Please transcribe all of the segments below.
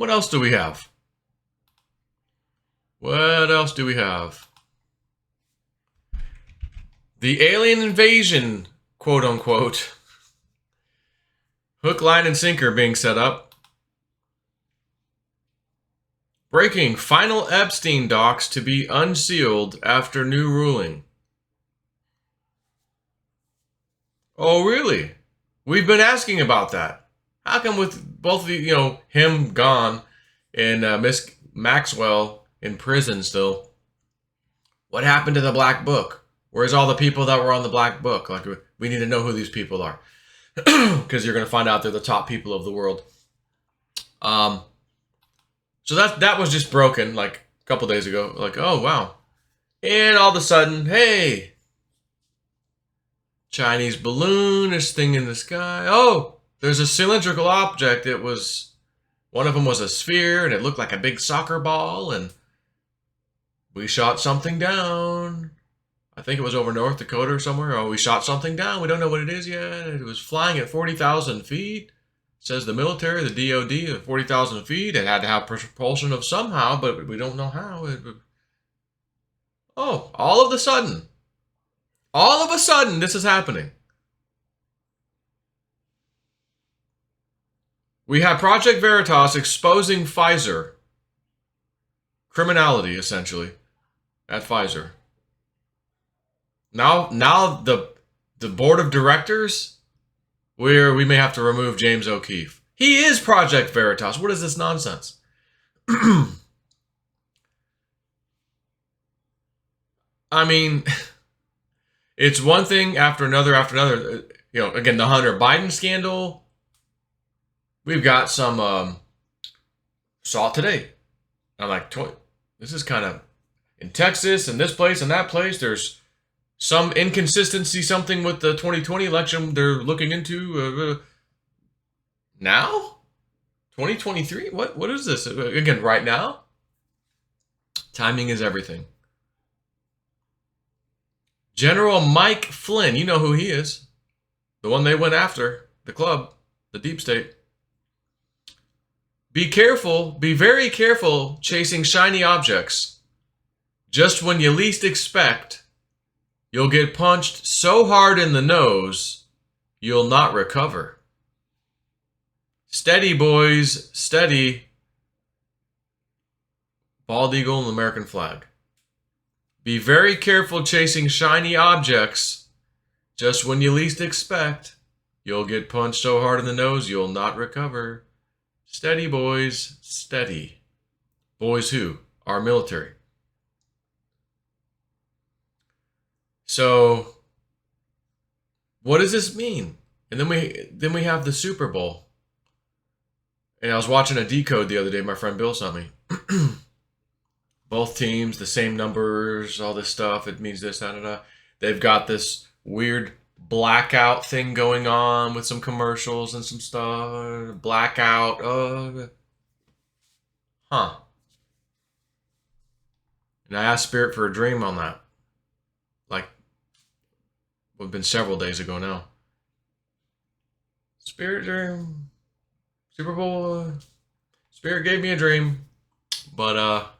What else do we have? What else do we have? The alien invasion, quote unquote. Hook, line, and sinker being set up. Breaking, final Epstein docs to be unsealed after new ruling. Oh, really? We've been asking about that. How come with both of you, him gone and Miss Maxwell in prison still? What happened to the Black Book? Where's all the people that were on the Black Book? Like, we need to know who these people are. Because you're going to find out they're the top people of the world. So that was just broken like a couple days ago. Like, oh, wow. And all of a sudden, hey, Chinese balloon is thing in the sky. Oh, there's a cylindrical object. One of them was a sphere and it looked like a big soccer ball, and we shot something down. I think it was over North Dakota or somewhere. Oh, we shot something down. We don't know what it is yet. It was flying at 40,000 feet. Says the military, the DOD, at 40,000 feet. It had to have propulsion of somehow, but we don't know how. Oh, all of a sudden, this is happening. We have Project Veritas exposing Pfizer. Criminality, essentially, at Pfizer. Now the board of directors, where we may have to remove James O'Keefe. He is Project Veritas. What is this nonsense? I mean, it's one thing after another after another. Again, the Hunter Biden scandal. We've got some, saw it today. I'm like, this is kind of, in Texas and this place and that place, there's some inconsistency, something with the 2020 election they're looking into. Now? 2023? What is this? Again, right now? Timing is everything. General Mike Flynn, you know who he is. The one they went after, the club, the deep state. Be careful, be very careful chasing shiny objects. Just when you least expect, you'll get punched so hard in the nose, you'll not recover. Steady, boys, steady. Bald eagle and the American flag. Be very careful chasing shiny objects. Just when you least expect, you'll get punched so hard in the nose, you'll not recover. Steady, boys, steady. Boys who? Our military. So, what does this mean? And then we have the Super Bowl. And I was watching a decode the other day, my friend Bill sent me. Both teams, the same numbers, all this stuff. It means this, da, da, da. They've got this weird blackout thing going on with some commercials and some stuff. Blackout. And I asked Spirit for a dream on that. Like, it's been several days ago now. Spirit dream. Super Bowl. Spirit gave me a dream. But,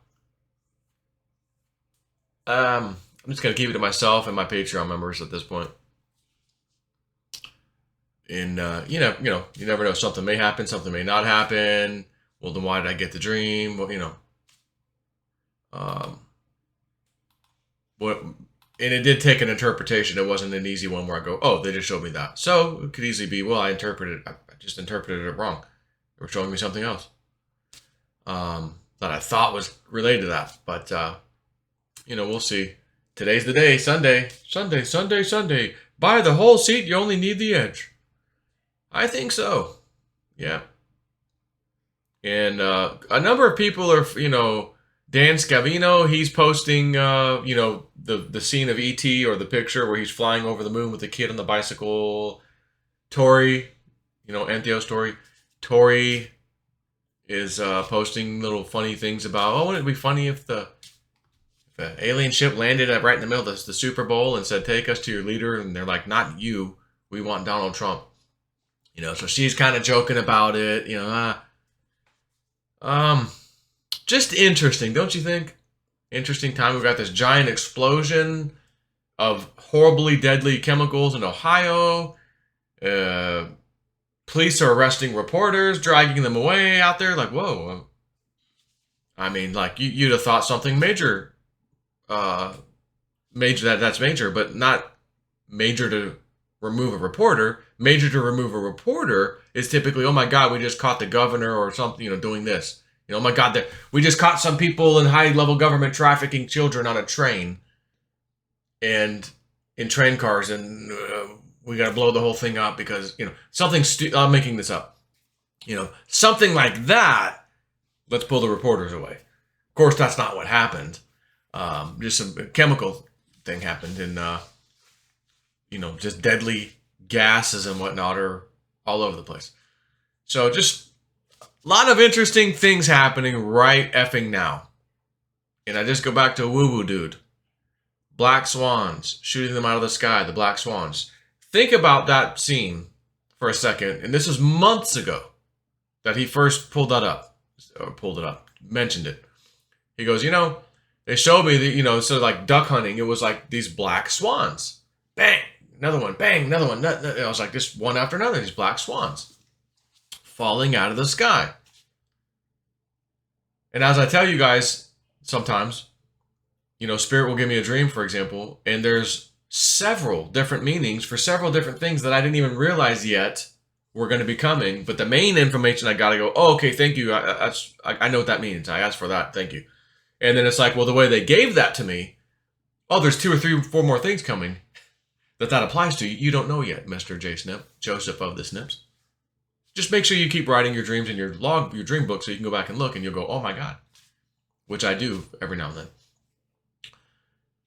I'm just going to keep it to myself and my Patreon members at this point. And, you never know. Something may happen. Something may not happen. Well, then why did I get the dream? Well, and it did take an interpretation. It wasn't an easy one where I go, oh, they just showed me that. So it could easily be, well, I just interpreted it wrong. They were showing me something else that I thought was related to that. But, we'll see. Today's the day, Sunday. Buy the whole seat, you only need the edge. I think so. Yeah. And a number of people are, Dan Scavino, he's posting, the scene of E.T. or the picture where he's flying over the moon with the kid on the bicycle. Tori, Antheos Tori. Tori is posting little funny things about, wouldn't it be funny if the alien ship landed right in the middle of the Super Bowl and said, take us to your leader. And they're like, not you. We want Donald Trump. So she's kind of joking about it. Just interesting, don't you think? Interesting time. We've got this giant explosion of horribly deadly chemicals in Ohio. Police are arresting reporters, dragging them away out there. Like, whoa. I mean, like, you'd have thought something major, that's major, but not major to remove a reporter. Major to remove a reporter is typically, oh my God, we just caught the governor or something, doing this. Oh my God, we just caught some people in high-level government trafficking children on a train and in train cars, and we got to blow the whole thing up because, something I'm making this up. Something like that, let's pull the reporters away. Of course, that's not what happened. Just some chemical thing happened, and, just deadly gases and whatnot are all over the place. So just a lot of interesting things happening right effing now. And I just go back to woo-woo dude. Black swans, shooting them out of the sky, the black swans. Think about that scene for a second. And this was months ago that he first mentioned it. He goes, they showed me that, so like duck hunting, it was like these black swans. Bang, another one, bang, another one. I was like, this one after another, these black swans falling out of the sky. And as I tell you guys, sometimes, Spirit will give me a dream, for example, and there's several different meanings for several different things that I didn't even realize yet were going to be coming. But the main information, I got to go, oh, okay, thank you. I know what that means. I asked for that. Thank you. And then it's like, well, the way they gave that to me, oh, there's 2 or 3 or 4 more things coming that applies to you. You don't know yet, Mr. J. Snip, Joseph of the Snips. Just make sure you keep writing your dreams in your dream book so you can go back and look and you'll go, oh my God, which I do every now and then.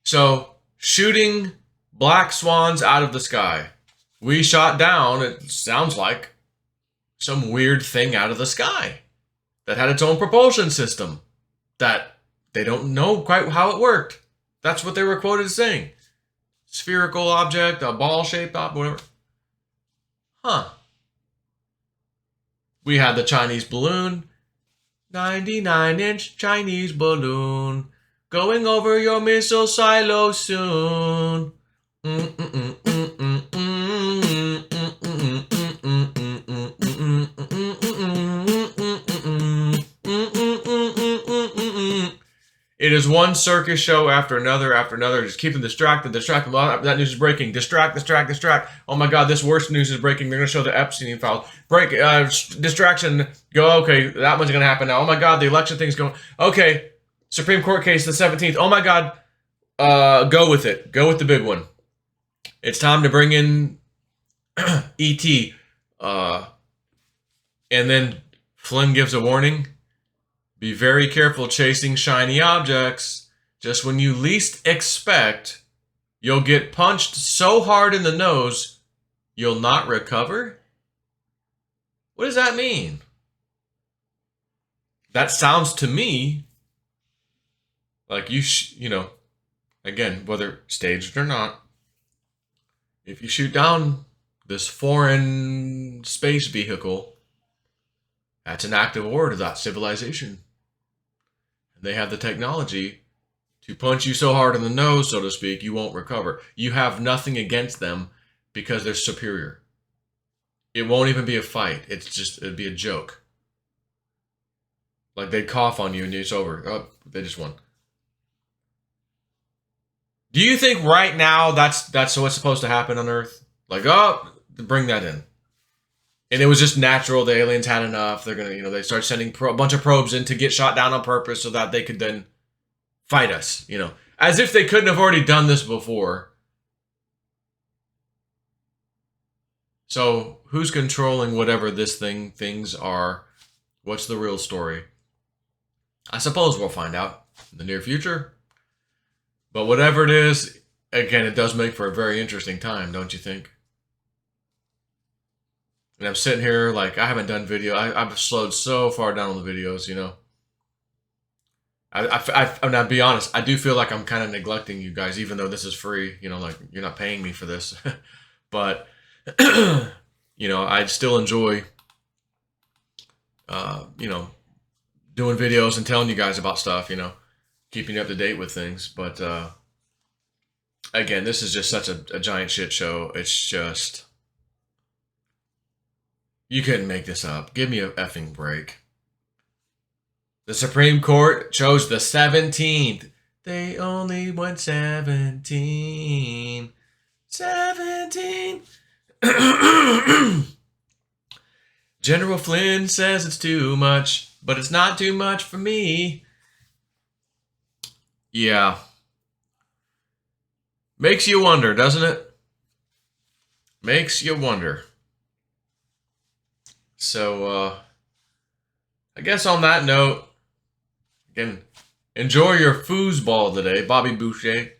So, shooting black swans out of the sky. We shot down, it sounds like, some weird thing out of the sky that had its own propulsion system that they don't know quite how it worked. That's what they were quoted as saying. Spherical object, a ball-shaped object, whatever. Huh. We had the Chinese balloon. 99-inch Chinese balloon. Going over your missile silo soon. It is one circus show after another, just keep them distracted. Well, that news is breaking. Distract. Oh my God, this worst news is breaking. They're going to show the Epstein files. Distraction. Go, okay, that one's going to happen now. Oh my God, the election thing's going. Okay, Supreme Court case, the 17th. Oh my God, go with it. Go with the big one. It's time to bring in E.T. And then Flynn gives a warning. Be very careful chasing shiny objects. Just when you least expect, you'll get punched so hard in the nose, you'll not recover? What does that mean? That sounds to me like again, whether staged or not, if you shoot down this foreign space vehicle, that's an act of war to that civilization. They have the technology to punch you so hard in the nose, so to speak, you won't recover. You have nothing against them because they're superior. It won't even be a fight. It'd be a joke. Like they'd cough on you and it's over. Oh, they just won. Do you think right now that's what's supposed to happen on Earth? Like, oh, bring that in. And it was just natural. The aliens had enough. They're going to, they start sending a bunch of probes in to get shot down on purpose so that they could then fight us, As if they couldn't have already done this before. So who's controlling whatever things are? What's the real story? I suppose we'll find out in the near future. But whatever it is, again, it does make for a very interesting time, don't you think? And I'm sitting here like I haven't done video. I've slowed so far down on the videos, I'll be honest. I do feel like I'm kind of neglecting you guys, even though this is free. Like you're not paying me for this, but I still enjoy, doing videos and telling you guys about stuff, you know, keeping you up to date with things. But again, this is just such a giant shit show. It's just, you couldn't make this up. Give me a effing break. The Supreme Court chose the 17th. They only went 17. 17. General Flynn says it's too much, but it's not too much for me. Yeah. Makes you wonder, doesn't it? Makes you wonder. So, I guess on that note, again, enjoy your foosball today, Bobby Boucher.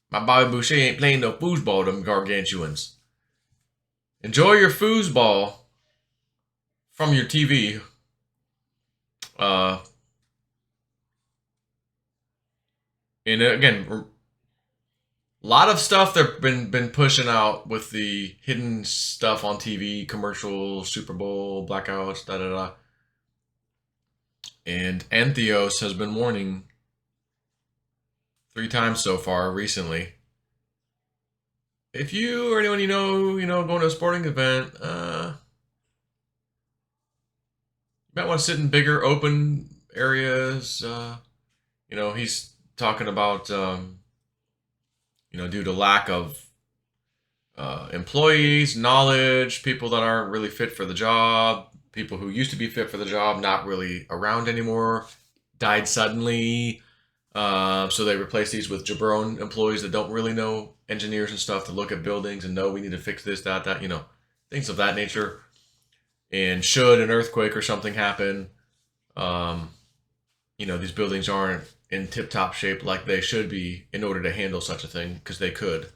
My Bobby Boucher ain't playing no foosball, them gargantuans. Enjoy your foosball from your TV. And again, a lot of stuff they've been pushing out with the hidden stuff on TV, commercials, Super Bowl, blackouts, da da da. And Entheos has been warning 3 times so far recently. If you or anyone you know, going to a sporting event, you might want to sit in bigger open areas. You know, he's talking about, due to lack of employees, knowledge, people that aren't really fit for the job, people who used to be fit for the job, not really around anymore, died suddenly. So they replace these with jabron employees that don't really know engineers and stuff to look at buildings and know we need to fix this, that, things of that nature. And should an earthquake or something happen, these buildings aren't in tip-top shape like they should be in order to handle such a thing, because they could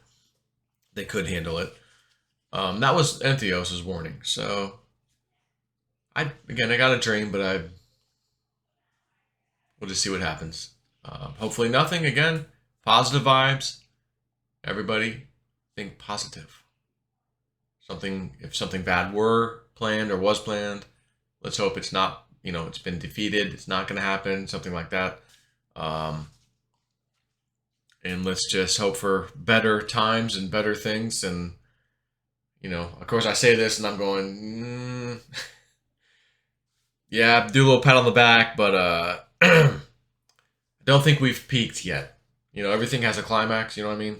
handle it. That was Entheos' warning. So I got a dream, but we'll just see what happens. Hopefully nothing. Again, positive vibes. Everybody think positive. If something bad were planned or was planned, let's hope it's not, it's been defeated. It's not going to happen. Something like that. And let's just hope for better times and better things. And, of course I say this and I'm going, yeah, do a little pat on the back, but, I don't think we've peaked yet. Everything has a climax, you know what I mean?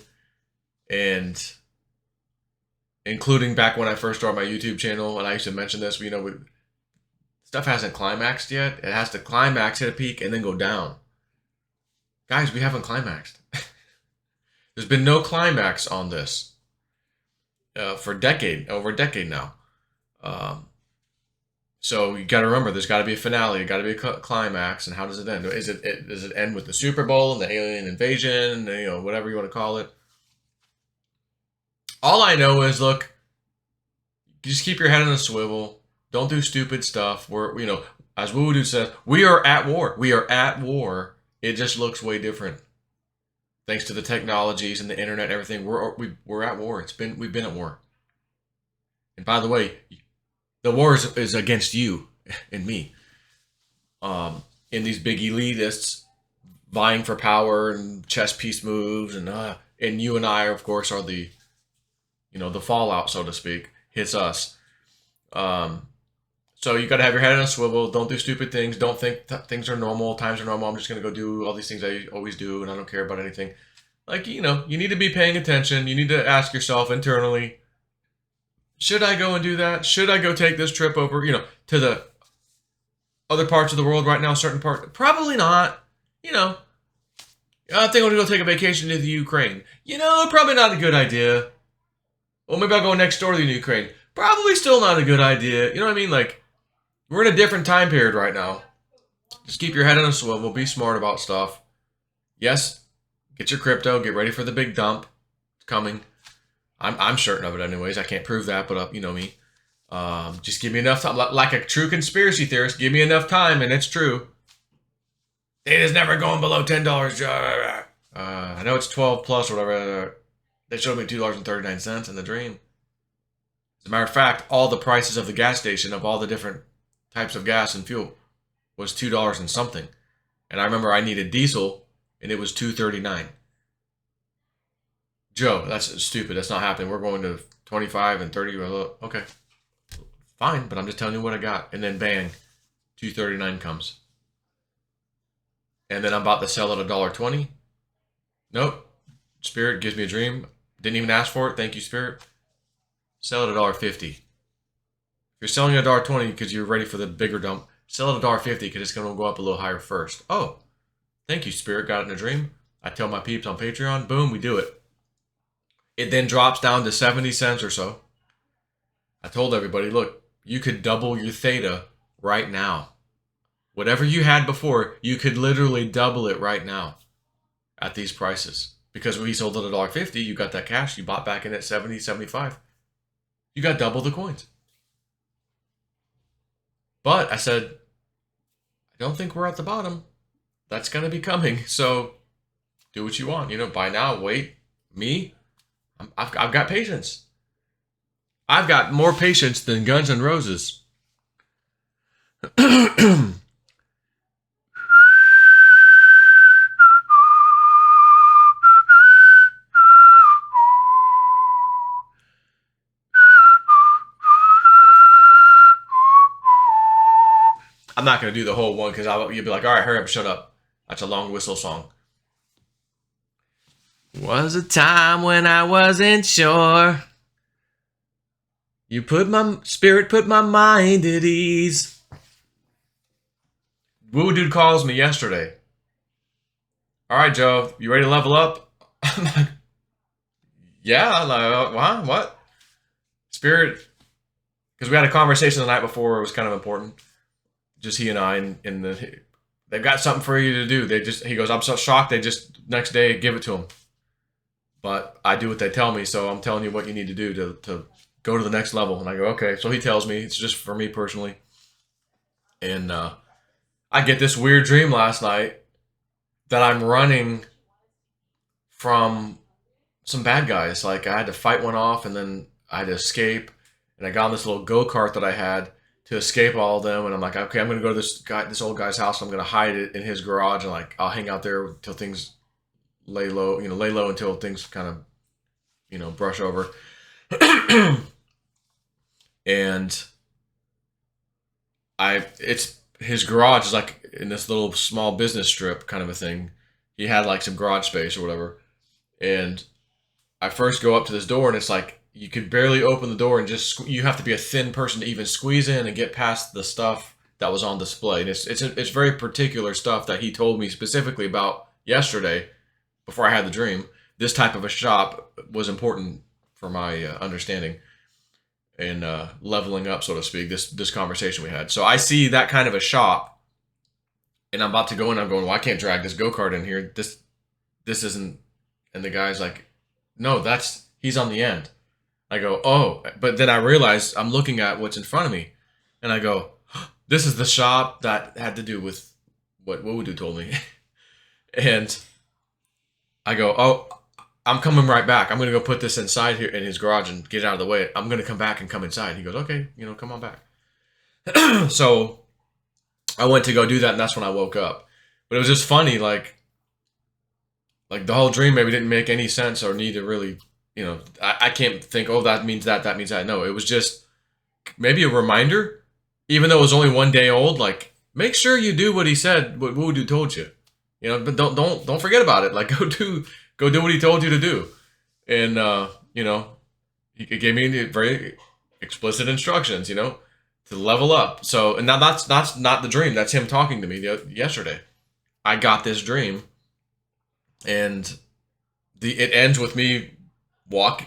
And including back when I first started my YouTube channel, and I used to mention this, stuff hasn't climaxed yet. It has to climax, hit a peak, and then go down. Guys, we haven't climaxed. There's been no climax on this for over a decade now. So you got to remember, there's got to be a finale. There's got to be a climax. And how does it end? Does it end with the Super Bowl and the alien invasion? Whatever you want to call it. All I know is, look, just keep your head on a swivel. Don't do stupid stuff. As Woodoo says, we are at war. We are at war. It just looks way different. Thanks to the technologies and the internet and everything, we're at war. We've been at war. And by the way, the war is against you and me. In these big elitists vying for power and chess piece moves, and you and I, of course, are the fallout, so to speak, hits us. So you got to have your head on a swivel. Don't do stupid things. Don't think things are normal. Times are normal. I'm just going to go do all these things I always do, and I don't care about anything. You need to be paying attention. You need to ask yourself internally, should I go and do that? Should I go take this trip over, to the other parts of the world right now, certain part? Probably not. I think I'm going to go take a vacation to the Ukraine. Probably not a good idea. Well, maybe I'll go next door to the Ukraine. Probably still not a good idea. You know what I mean? We're in a different time period right now. Just keep your head on a swivel. Be smart about stuff. Yes, get your crypto. Get ready for the big dump. It's coming. I'm certain of it anyways. I can't prove that, but me. Just give me enough time. Like a true conspiracy theorist, give me enough time and it's true. It is never going below $10. I know it's 12 plus or whatever. They showed me $2.39 in the dream. As a matter of fact, all the prices of the gas station of all the different types of gas and fuel was $2 and something. And I remember I needed diesel, and it was $2.39. Joe, that's stupid. That's not happening. We're going to 25 and 30. Okay, fine, but I'm just telling you what I got. And then bang, $2.39 comes. And then I'm about to sell at $1.20. Nope. Spirit gives me a dream. Didn't even ask for it. Thank you, Spirit. Sell at $1.50. If you're selling at $1.20 because you're ready for the bigger dump, sell at $1.50 because it's going to go up a little higher first. Oh, thank you, Spirit. Got it in a dream. I tell my peeps on Patreon. Boom, we do it. It then drops down to 70 cents or so. I told everybody, look, you could double your theta right now. Whatever you had before, you could literally double it right now at these prices. Because when we sold at $1.50, you got that cash, you bought back in at 70, 75. You got double the coins. But I said, I don't think we're at the bottom. That's going to be coming. So do what you want. You know, buy now, wait. Me, I've got patience. I've got more patience than Guns N' Roses. I'm not going to do the whole one because you'll be like, all right, hurry up, shut up. That's a long whistle song. Was a time when I wasn't sure. You put my spirit, put my mind at ease. Woo Dude calls me yesterday. All right, Joe, you ready to level up? I'm like, yeah. I'm like, what? Spirit, because we had a conversation the night before. It was kind of important. Just he and I, and they've got something for you to do. He goes, I'm so shocked. They just next day give it to him. But I do what they tell me, so I'm telling you what you need to do to go to the next level. And I go, okay. So he tells me, it's just for me personally. And I get this weird dream last night that I'm running from some bad guys. Like I had to fight one off, and then I had to escape. And I got on this little go-kart that I had to escape all of them. And I'm like, okay, I'm going to go to this old guy's house. I'm going to hide it in his garage, and like I'll hang out there until things lay low until things kind of, brush over. And his garage is like in this little small business strip kind of a thing. He had like some garage space or whatever. And I first go up to this door, and it's like you could barely open the door, and you have to be a thin person to even squeeze in and get past the stuff that was on display. And it's very particular stuff that he told me specifically about yesterday before I had the dream. This type of a shop was important for my understanding and leveling up, so to speak, this conversation we had. So I see that kind of a shop, and I'm about to go in. I'm going, well, I can't drag this go-kart in here. This isn't. And the guy's like, no, he's on the end. I go, oh, but then I realize I'm looking at what's in front of me, and I go, this is the shop that had to do with what Woodoo told me. And I go, oh, I'm coming right back. I'm going to go put this inside here in his garage and get it out of the way. I'm going to come back and come inside. He goes, okay, come on back. So I went to go do that, and that's when I woke up. But it was just funny, like the whole dream maybe didn't make any sense or need to really, I can't think, oh, that means that means that. No, it was just maybe a reminder, even though it was only 1 day old, like, make sure you do what he said, what Woodoo told you. But don't forget about it. Like, go do what he told you to do. And, he gave me very explicit instructions, to level up. So, and now that's not the dream. That's him talking to me yesterday. I got this dream, and it ends with me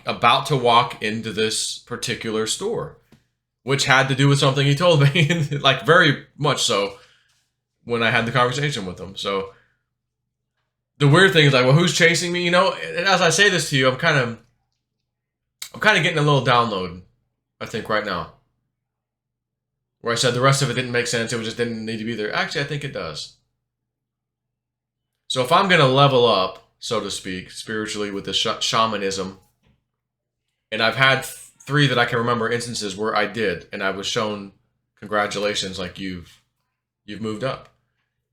about to walk into this particular store, which had to do with something he told me, like very much so when I had the conversation with him. So the weird thing is like, well, who's chasing me? And as I say this to you, I'm kind of getting a little download, I think, right now. Where I said the rest of it didn't make sense. It just didn't need to be there. Actually, I think it does. So if I'm going to level up, so to speak, spiritually with the shamanism, and I've had 3 that I can remember instances where I did, and I was shown, congratulations, like you've You've moved up,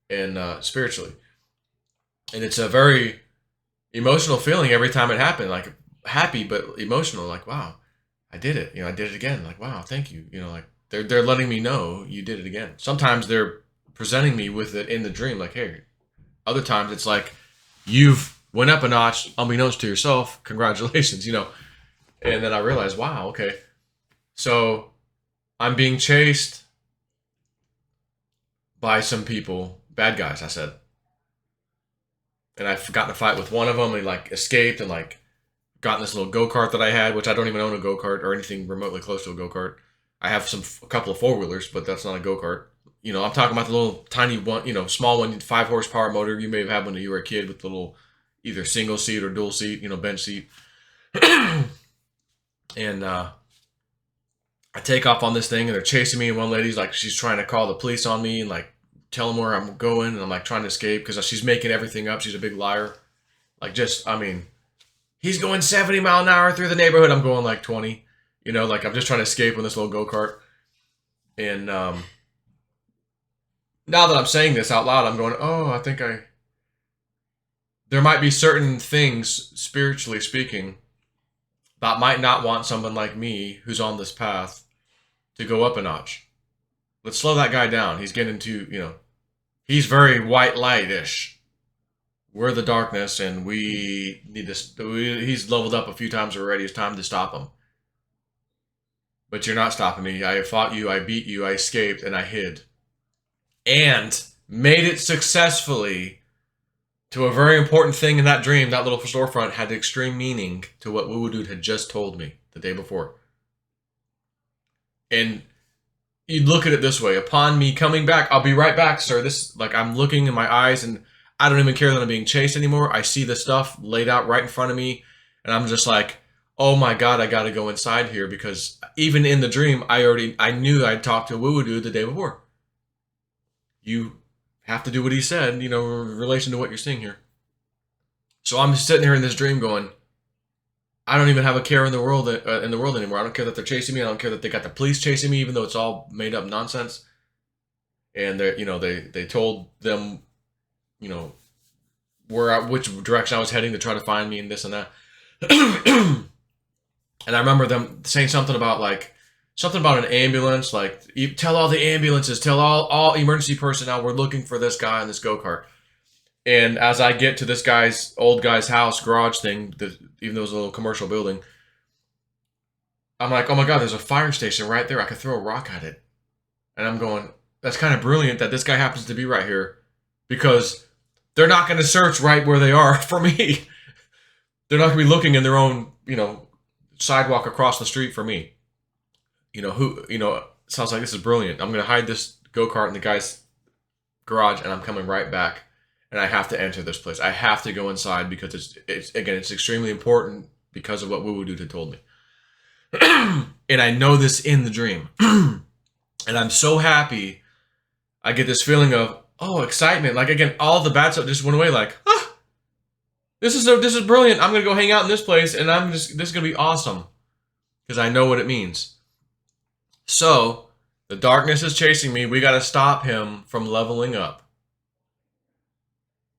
and spiritually, and it's a very emotional feeling every time it happened. Like happy but emotional. Like wow, I did it. I did it again. Like wow, thank you. Like they're letting me know you did it again. Sometimes they're presenting me with it in the dream. Like hey. Other times it's like you've went up a notch unbeknownst to yourself. Congratulations. And then I realized, wow, okay. So I'm being chased by some people, bad guys, I said. And I've gotten a fight with one of them and like escaped and like got in this little go-kart that I had, which I don't even own a go-kart or anything remotely close to a go-kart. I have a couple of four-wheelers, but that's not a go-kart. I'm talking about the little tiny one, small one, 5 horsepower motor. You may have had when you were a kid with the little either single seat or dual seat, bench seat. And I take off on this thing and they're chasing me. And one lady's like, she's trying to call the police on me and like tell them where I'm going. And I'm like trying to escape because she's making everything up. She's a big liar. Like he's going 70 mile an hour through the neighborhood. I'm going like 20, like I'm just trying to escape on this little go-kart. And, now that I'm saying this out loud, I'm going, oh, I think there might be certain things, spiritually speaking, that might not want someone like me who's on this path to go up a notch. Let's slow that guy down. He's getting he's very white light-ish. We're the darkness, and we need this. He's leveled up a few times already. It's time to stop him. But you're not stopping me. I fought you, I beat you, I escaped, and I hid. And made it successfully to a very important thing in that dream. That little storefront had extreme meaning to what Woo Woo Dude had just told me the day before. And you'd look at it this way. Upon me coming back, I'll be right back, sir. I'm looking in my eyes and I don't even care that I'm being chased anymore. I see the stuff laid out right in front of me. And I'm just like, oh my God, I got to go inside here because even in the dream, I knew I'd talked to Woo Woo Dude the day before. You have to do what he said, in relation to what you're seeing here. So I'm sitting here in this dream going, I don't even have a care in the world anymore. I don't care that they're chasing me. I don't care that they got the police chasing me, even though it's all made up nonsense. And they told them, which direction I was heading to try to find me and this and that. And I remember them saying something about an ambulance, like tell all the ambulances, tell all emergency personnel we're looking for this guy in this go-kart. And as I get to this old guy's house, garage thing, even though it was a little commercial building, I'm like, oh my God, there's a fire station right there. I could throw a rock at it. And I'm going, that's kind of brilliant that this guy happens to be right here because they're not going to search right where they are for me. They're not going to be looking in their own, sidewalk across the street for me. Sounds like this is brilliant. I'm going to hide this go-kart in the guy's garage and I'm coming right back. And I have to enter this place. I have to go inside because it's extremely important because of what Woo Woo Dude had told me. And I know this in the dream. And I'm so happy. I get this feeling of, excitement. Like again, all the bad stuff just went away like, this is brilliant. I'm going to go hang out in this place and this is going to be awesome. Because I know what it means. So, the darkness is chasing me. We got to stop him from leveling up.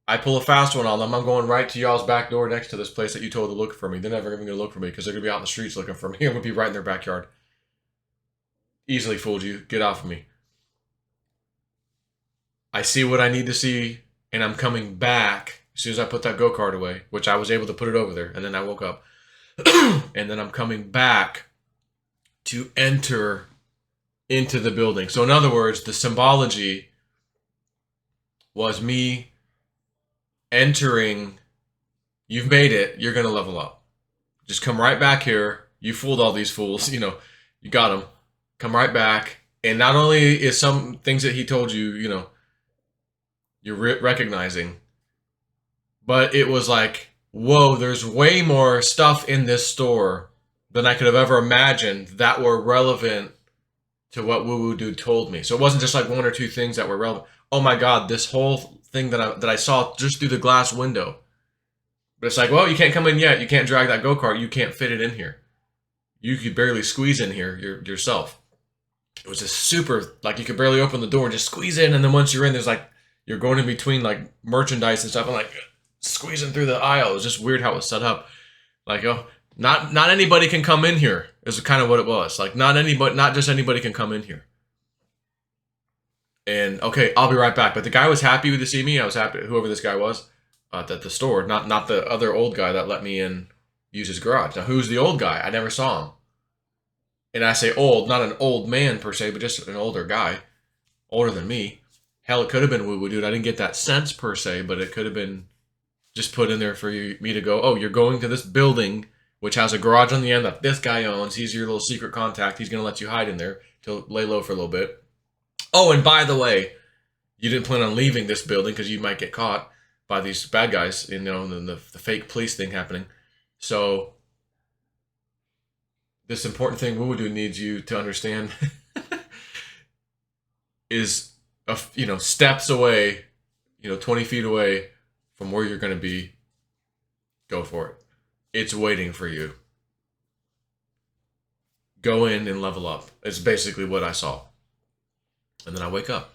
I pull a fast one on them. I'm going right to y'all's back door next to this place that you told to look for me. They're never even going to look for me because they're going to be out in the streets looking for me. I'm going to be right in their backyard. Easily fooled you. Get off of me. I see what I need to see, and I'm coming back as soon as I put that go-kart away, which I was able to put it over there, and then I woke up. And then I'm coming back to enter into the building. So in other words, the symbology was me entering. You've made it. You're going to level up. Just come right back here. You fooled all these fools. You got them. Come right back. And not only is some things that he told you, you're recognizing, but it was like, whoa, there's way more stuff in this store than I could have ever imagined that were relevant to what Woo Woo Dude told me. So it wasn't just like one or two things that were relevant. Oh my God, this whole thing that I saw just through the glass window. But it's like, well, you can't come in yet. You can't drag that go-kart. You can't fit it in here. You could barely squeeze in here yourself. It was just super, like you could barely open the door and just squeeze in. And then once you're in, there's like, you're going in between like merchandise and stuff and like squeezing through the aisle. It was just weird how it was set up. Like, oh, not anybody can come in here is kind of what it was. Like not just anybody can come in here. And okay, I'll be right back. But the guy was happy to see me. I was happy, whoever this guy was at the store, not the other old guy that let me in use his garage. Now, who's the old guy? I never saw him. And I say old, not an old man per se, but just an older guy, older than me. Hell, it could have been woo-woo dude. I didn't get that sense per se, but it could have been just put in there for me to go, oh, you're going to this building, which has a garage on the end that this guy owns. He's your little secret contact. He's going to let you hide in there to lay low for a little bit. Oh, and by the way, you didn't plan on leaving this building because you might get caught by these bad guys, you know, and the fake police thing happening. So this important thing Woo-Doo needs you to understand is, steps away, 20 feet away from where you're going to be. Go for it. It's waiting for you. Go in and level up. It's basically what I saw. And then I wake up.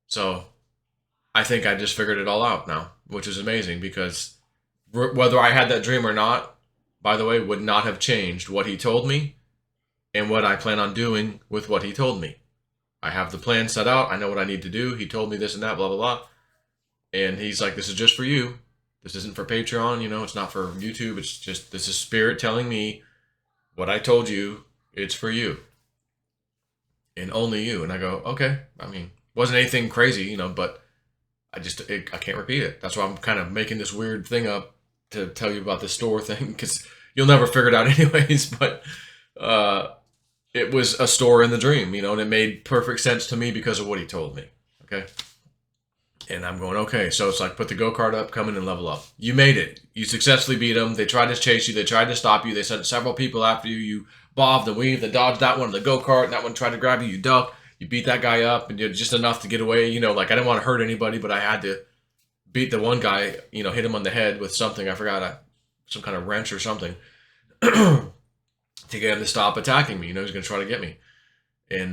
So I think I just figured it all out now, which is amazing because whether I had that dream or not, by the way, would not have changed what he told me and what I plan on doing with what he told me. I have the plan set out. I know what I need to do. He told me this and that, blah, blah, blah. And he's like, this is just for you. This isn't for Patreon, it's not for YouTube. It's just, this is Spirit telling me what I told you. It's for you. And only you. And I go, okay. I mean, wasn't anything crazy, but I can't repeat it. That's why I'm kind of making this weird thing up to tell you about the store thing, because you'll never figure it out anyways. But it was a store in the dream, and it made perfect sense to me because of what he told me. Okay. And I'm going, okay. So it's like, put the go-kart up, come in and level up. You made it. You successfully beat them. They tried to chase you. They tried to stop you. They sent several people after you. You bobbed and weaved and dodged that one, the go-kart, and that one tried to grab you. You ducked. You beat that guy up, and just enough to get away. Like, I didn't want to hurt anybody, but I had to beat the one guy, hit him on the head with something. I forgot, some kind of wrench or something to get him to stop attacking me. He was going to try to get me. And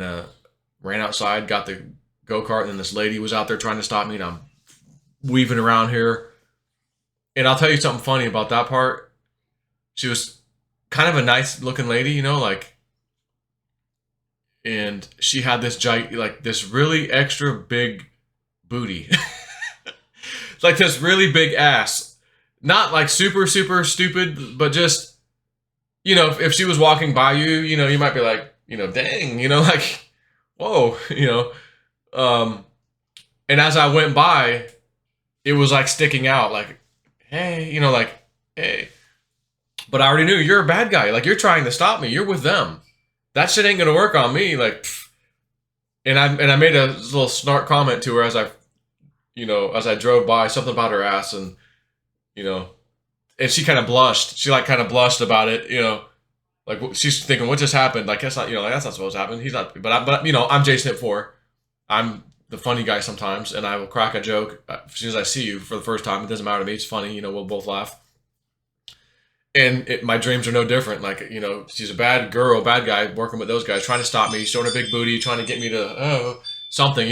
ran outside, got the go-kart, and then this lady was out there trying to stop me, and I'm weaving around here. And I'll tell you something funny about that part. She was kind of a nice looking lady, and she had this this really extra big booty. Like this really big ass. Not like super, super stupid, but just, if she was walking by you, you might be like, dang, like, whoa, and as I went by, it was like sticking out, like, hey, like, hey. But I already knew you're a bad guy. Like, you're trying to stop me. You're with them. That shit ain't gonna work on me. Like, pfft. And I made a little snark comment to her as I drove by, something about her ass, and and she kind of blushed. She like kind of blushed about it, like she's thinking, what just happened? Like, that's not, like, that's not supposed to happen. He's not, but I'm Jason at 4. I'm the funny guy sometimes, and I will crack a joke as soon as I see you for the first time. It doesn't matter to me. It's funny, we'll both laugh. And my dreams are no different. Like, she's a bad girl, bad guy, working with those guys, trying to stop me, showing a big booty, trying to get me to, something,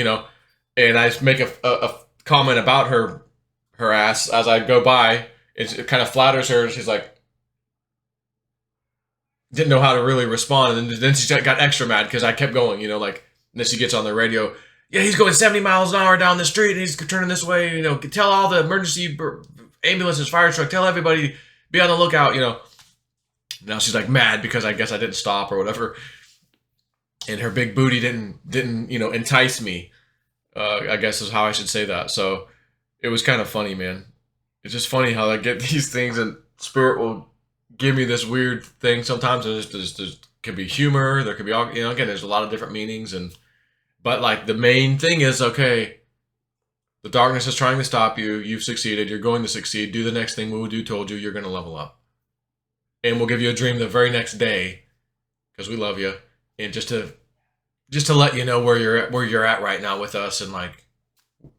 And I make a comment about her ass as I go by. It kind of flatters her, and she's like, didn't know how to really respond. And then she got extra mad because I kept going, and then she gets on the radio. Yeah, he's going 70 miles an hour down the street, and he's turning this way, tell all the emergency ambulances, fire truck, tell everybody, be on the lookout, Now she's like mad because I guess I didn't stop or whatever. And her big booty didn't entice me. I guess is how I should say that. So it was kind of funny, man. It's just funny how I get these things, and Spirit will give me this weird thing. Sometimes there could be humor. There could be, again, there's a lot of different meanings. But like the main thing is, okay, the darkness is trying to stop you. You've succeeded. You're going to succeed. Do the next thing Woo-Doo told you. You're going to level up. And we'll give you a dream the very next day because we love you. And just to let you know where you're at right now with us, and like,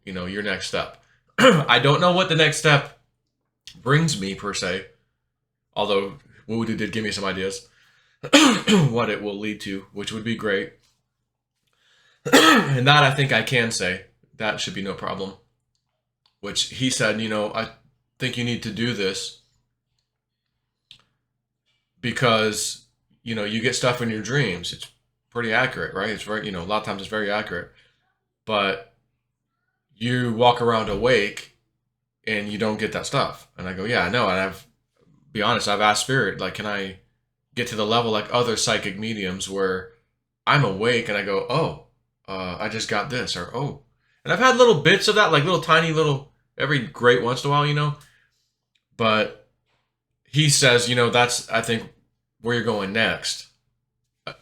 your next step. I don't know what the next step brings me per se. Although Woo-Doo did give me some ideas what it will lead to, which would be great. And that I think I can say. That should be no problem. Which he said, I think you need to do this because, you get stuff in your dreams. It's pretty accurate, right? It's very, a lot of times it's very accurate. But you walk around awake and you don't get that stuff. And I go, yeah, I know. And be honest, I've asked Spirit, like, can I get to the level like other psychic mediums where I'm awake and I go, oh, I just got this, or oh. And I've had little bits of that, like little tiny little, every great once in a while, But he says, that's, I think, where you're going next.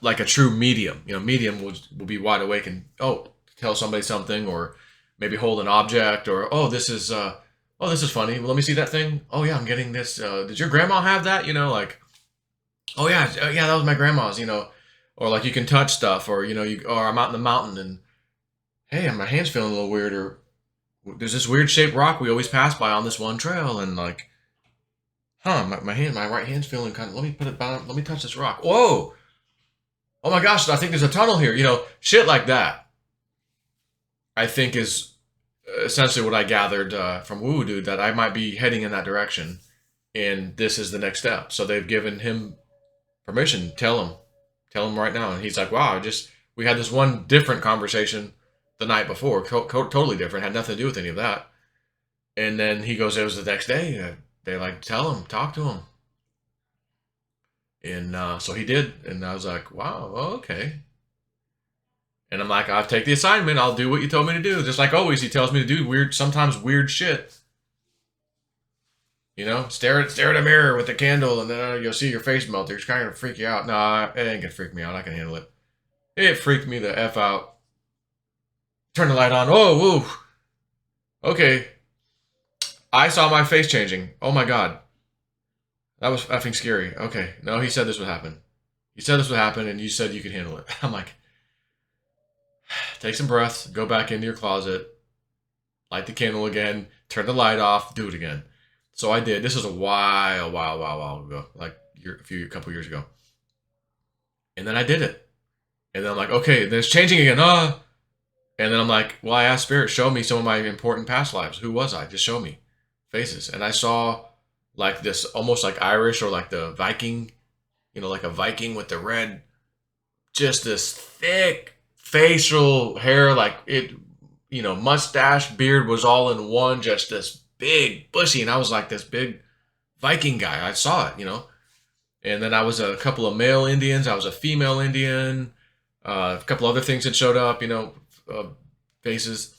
Like a true medium. Medium will be wide awake and, oh, tell somebody something, or maybe hold an object, or, oh, this is funny. Well, let me see that thing. Oh, yeah, I'm getting this. Did your grandma have that? Like, oh, yeah, that was my grandma's, Or like you can touch stuff, or, or I'm out in the mountain and, hey, my hand's feeling a little weird, or there's this weird shaped rock we always pass by on this one trail, and like, my right hand's feeling kind of, let me put it down, let me touch this rock. Whoa! Oh my gosh, I think there's a tunnel here. Shit like that, I think is essentially what I gathered from Woo Dude, that I might be heading in that direction, and this is the next step. So they've given him permission. Tell him right now. And he's like, wow, we had this one different conversation the night before, totally different, had nothing to do with any of that. And then he goes, it was the next day. They like, talk to him. And so he did. And I was like, wow, okay. And I'm like, I'll take the assignment. I'll do what you told me to do. Just like always, he tells me to do sometimes weird shit. Stare at a mirror with a candle, and then you'll see your face melt. It's kind of freak you out. No, it ain't gonna freak me out. I can handle it. It freaked me the F out. Turn the light on. Oh, woo. Okay. I saw my face changing. Oh my God. That was effing scary. Okay. No, he said this would happen. He said this would happen, and you said you could handle it. I'm like, take some breaths, go back into your closet, light the candle again, turn the light off, do it again. So I did. This was a while ago, like a couple years ago. And then I did it. And then I'm like, okay, then it's changing again. And then I'm like, well, I asked Spirit, show me some of my important past lives. Who was I? Just show me faces. And I saw like this almost like Irish, or like the Viking, like a Viking with the red, just this thick facial hair, like it, mustache, beard was all in one, just this big, bushy. And I was like this big Viking guy. I saw it, And then I was a couple of male Indians. I was a female Indian. A couple other things that showed up, faces.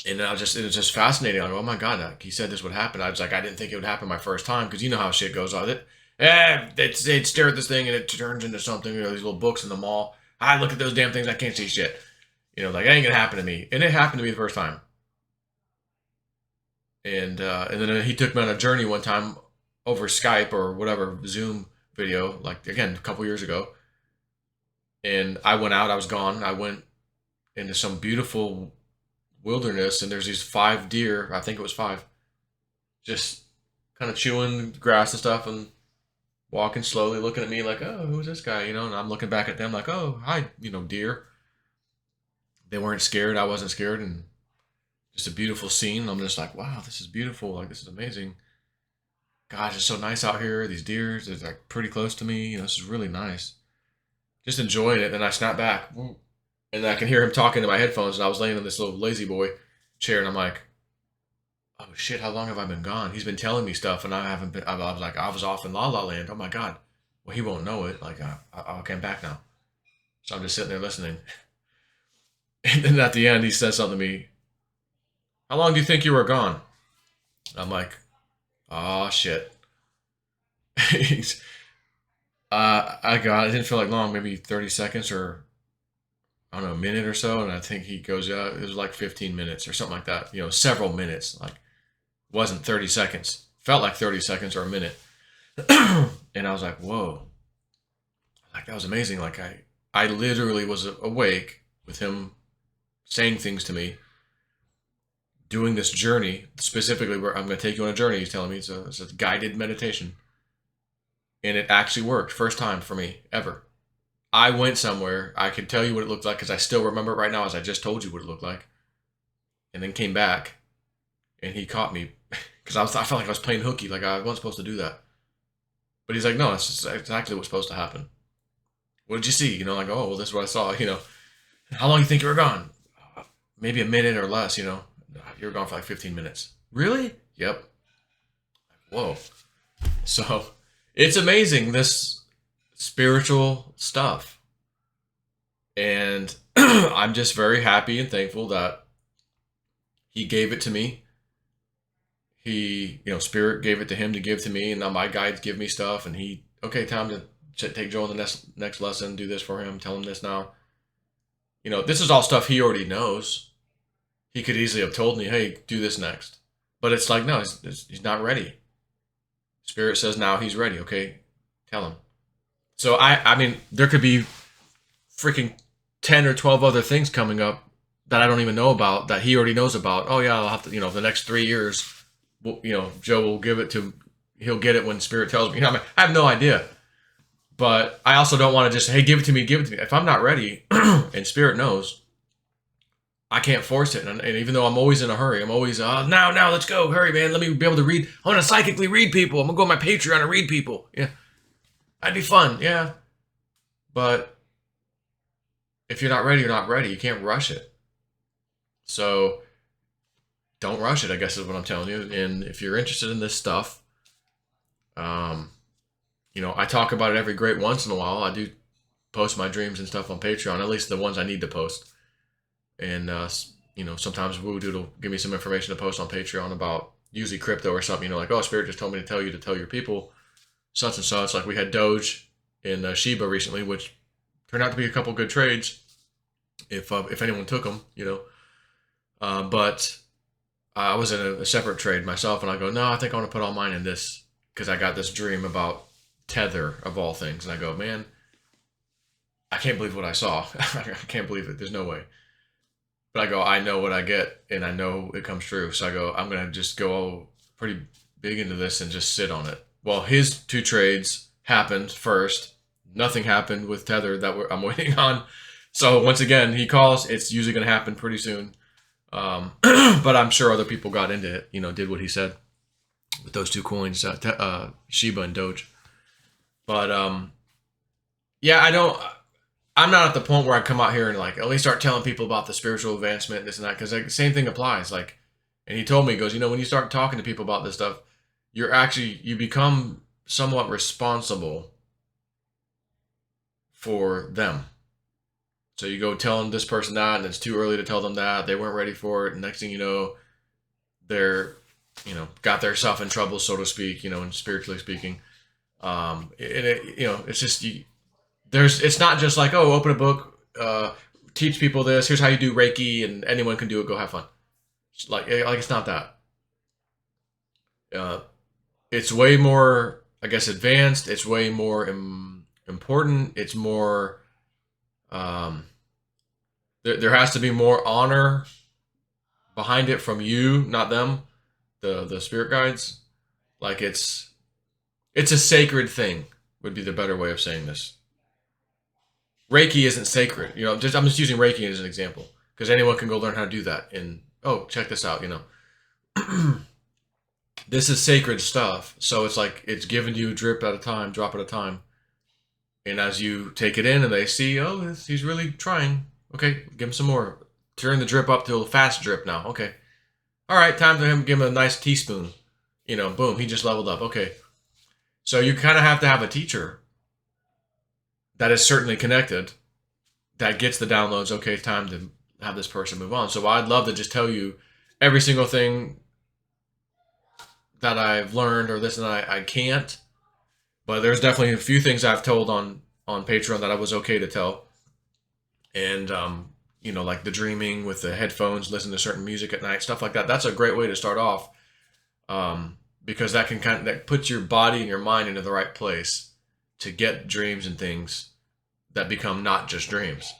And it was just fascinating. I go, oh my God, like, he said this would happen. I was like, I didn't think it would happen my first time, because you know how shit goes on it. They'd stare at this thing and it turns into something, these little books in the mall. I look at those damn things, I can't see shit. Like, that ain't gonna happen to me. And it happened to me the first time. And then he took me on a journey one time over Skype or whatever, Zoom video, like, again, a couple years ago. And I went out, I was gone. I went into some beautiful wilderness, and there's these 5 deer, I think it was 5, just kind of chewing grass and stuff, and walking slowly, looking at me like, oh, who's this guy? And I'm looking back at them like, oh, hi, deer. They weren't scared. I wasn't scared. And just a beautiful scene. I'm just like, wow, this is beautiful. Like, this is amazing. Gosh, it's so nice out here. These deer, they're like pretty close to me. This is really nice. Just enjoying it. Then I snap back, and I can hear him talking to my headphones. And I was laying in this little lazy boy chair, and I'm like, oh shit, how long have I been gone? He's been telling me stuff, and I haven't been. I was like, I was off in La La Land. Oh my God. Well, he won't know it. Like, I came back now. So I'm just sitting there listening. And then at the end, he says something to me. How long do you think you were gone? I'm like, oh shit. It didn't feel like long, maybe 30 seconds, or I don't know, a minute or so. And I think he goes, it was like 15 minutes or something like that. Several minutes. Like, it wasn't 30 seconds. Felt like 30 seconds or a minute. And I was like, whoa. Like, that was amazing. Like, I literally was awake with him saying things to me, doing this journey, specifically where I'm going to take you on a journey. He's telling me it's a guided meditation. And it actually worked. First time for me, ever. I went somewhere. I could tell you what it looked like because I still remember it right now as I just told you what it looked like. And then came back and he caught me because I felt like I was playing hooky, like I wasn't supposed to do that. But he's like, no, that's just exactly what's supposed to happen. What did you see? You know, like, oh, well, this is what I saw. You know, how long do you think you were gone? Maybe a minute or less. You know, you were gone for like 15 minutes. Really? Yep. Whoa. So it's amazing, this spiritual stuff. And I'm just very happy and thankful that he gave it to me. He, you know, Spirit gave it to him to give to me, and now my guides give me stuff. And he, okay, time to take Joel in the next lesson, do this for him, tell him this now. You know, this is all stuff he already knows. He could easily have told me, hey, do this next. But it's like, no, he's not ready. Spirit says now he's ready. Okay, tell him. So I mean, there could be freaking 10 or 12 other things coming up that I don't even know about that he already knows about. Oh yeah, I'll have to, you know, the next 3 years, you know, Joe will give it to, he'll get it when Spirit tells me. You know, I mean, I have no idea. But I also don't want to just, hey, give it to me, give it to me. If I'm not ready, and Spirit knows, I can't force it. And even though I'm always in a hurry, I'm always, now, let's go. Hurry, man. Let me be able to read. I want to psychically read people. I'm going to go on my Patreon and read people. Yeah. That'd be fun. Yeah. But if you're not ready, you're not ready. You can't rush it. So don't rush it, I guess is what I'm telling you. And if you're interested in this stuff, you know, I talk about it every great once in a while. I do post my dreams and stuff on Patreon, at least the ones I need to post. And, you know, sometimes Voodoo will give me some information to post on Patreon about usually crypto or something. You know, like, oh, Spirit just told me to tell you to tell your people such and such. Like we had Doge and Shiba recently, which turned out to be a couple good trades if anyone took them, you know. But I was in a separate trade myself, and I go, no, I think I want to put all mine in this because I got this dream about Tether of all things. And I go, man, I can't believe what I saw. I can't believe it. There's no way. But I go, I know what I get, and I know it comes true. So I go, I'm going to just go pretty big into this and just sit on it. Well, his 2 trades happened first. Nothing happened with Tether that I'm waiting on. So once again, he calls. It's usually going to happen pretty soon. But I'm sure other people got into it, you know, did what he said with those 2 coins, Shiba and Doge. But yeah, I'm not at the point where I come out here and like at least start telling people about the spiritual advancement, this and that, because like, the same thing applies. Like, and he told me, he goes, you know, when you start talking to people about this stuff, you become somewhat responsible for them. So you go telling this person that, and it's too early to tell them that. They weren't ready for it. And next thing you know, they're, you know, got their stuff in trouble, so to speak, you know, and spiritually speaking. You know, it's just, it's not just like, oh, open a book, teach people this, here's how you do Reiki, and anyone can do it, go have fun. Like it's not that. It's way more, I guess, advanced. It's way more important. It's more, there has to be more honor behind it from you, not them, the spirit guides. Like it's a sacred thing, would be the better way of saying this. Reiki isn't sacred, you know. I'm just using Reiki as an example because anyone can go learn how to do that. And oh, check this out, you know. This is sacred stuff, so it's like it's given to you drip at a time, drop at a time. And as you take it in, and they see, oh, he's really trying. Okay, give him some more. Turn the drip up to a fast drip now. Okay, all right, time to give him a nice teaspoon. You know, boom, he just leveled up. Okay, so you kind of have to have a teacher that is certainly connected, that gets the downloads. Okay, time to have this person move on. So I'd love to just tell you every single thing that I've learned or this and that. I can't, but there's definitely a few things I've told on Patreon that I was okay to tell. And, you know, like the dreaming with the headphones, listen to certain music at night, stuff like that. That's a great way to start off, because that can that puts your body and your mind into the right place to get dreams and things that become not just dreams.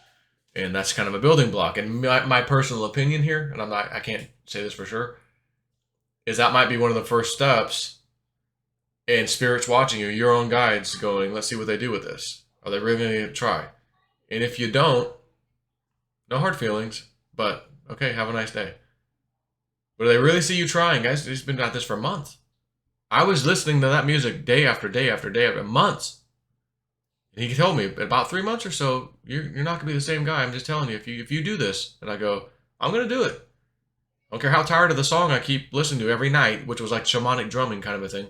And that's kind of a building block. And my personal opinion here, and I can't say this for sure, is that might be one of the first steps. And spirits watching you, your own guides going, let's see what they do with this. Are they really going to try? And if you don't, no hard feelings, but okay, have a nice day. But they really see you trying, guys. He's been at this for months. I was listening to that music day after day after day after months. And he told me about 3 months or so, you're not gonna be the same guy. I'm just telling you, if you do this, and I go, I'm gonna do it. I don't care how tired of the song I keep listening to every night, which was like shamanic drumming kind of a thing.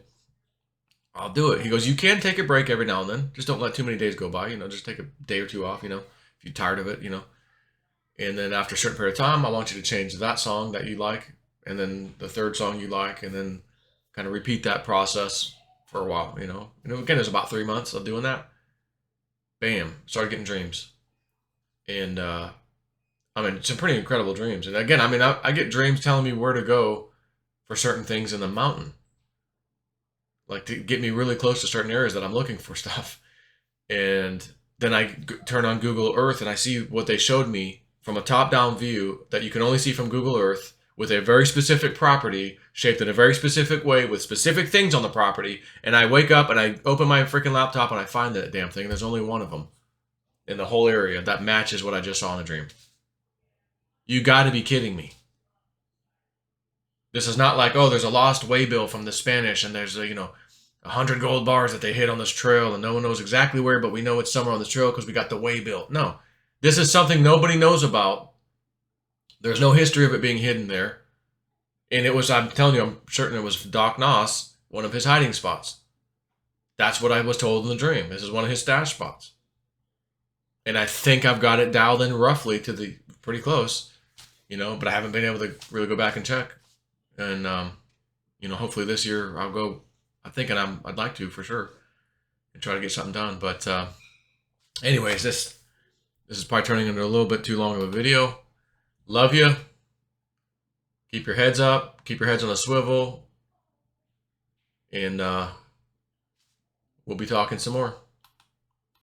I'll do it. He goes, you can take a break every now and then. Just don't let too many days go by. Just take a day or two off. If you're tired of it. And then after a certain period of time, I want you to change that song that you like, and then the third song you like, and then kind of repeat that process for a while. Again, it was about 3 months of doing that. Bam, started getting dreams, and some pretty incredible dreams. And again, I get dreams telling me where to go for certain things in the mountain, like to get me really close to certain areas that I'm looking for stuff. And then I turn on Google Earth and I see what they showed me from a top-down view that you can only see from Google Earth, with a very specific property shaped in a very specific way with specific things on the property. And I wake up and I open my freaking laptop and I find that damn thing. And there's only one of them in the whole area that matches what I just saw in a dream. You got to be kidding me. This is not like, oh, there's a lost waybill from the Spanish and there's 100 gold bars that they hit on this trail and no one knows exactly where, but we know it's somewhere on this trail because we got the waybill. No, this is something nobody knows about. There's no history of it being hidden there. And I'm telling you, I'm certain it was Doc Noss, one of his hiding spots. That's what I was told in the dream. This is one of his stash spots. And I think I've got it dialed in roughly to pretty close, but I haven't been able to really go back and check. And, hopefully this year I'll go, I'd like to for sure, and try to get something done. But anyways, this is probably turning into a little bit too long of a video. Love you. Keep your heads up. Keep your heads on a swivel. And we'll be talking some more.